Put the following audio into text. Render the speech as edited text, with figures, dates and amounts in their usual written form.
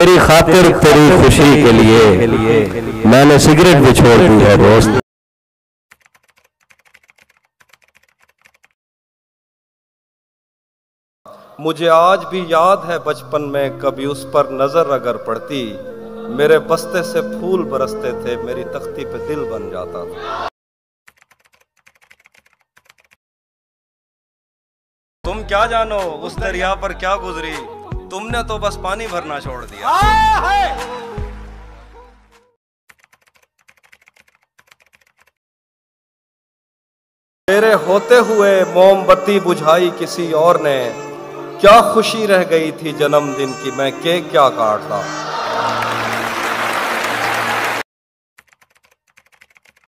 तेरी खातिर तेरी खुशी के लिए मैंने सिगरेट भी छोड़ दी है दोस्त। मुझे आज भी याद है बचपन में कभी उस पर नजर अगर पड़ती, मेरे बस्ते से फूल बरसते थे, मेरी तख्ती पे दिल बन जाता था। तुम क्या जानो उस दरिया पर क्या गुजरी, तुमने तो बस पानी भरना छोड़ दिया। तेरे होते हुए मोमबत्ती बुझाई किसी और ने, क्या खुशी रह गई थी जन्मदिन की, मैं केक क्या काटता।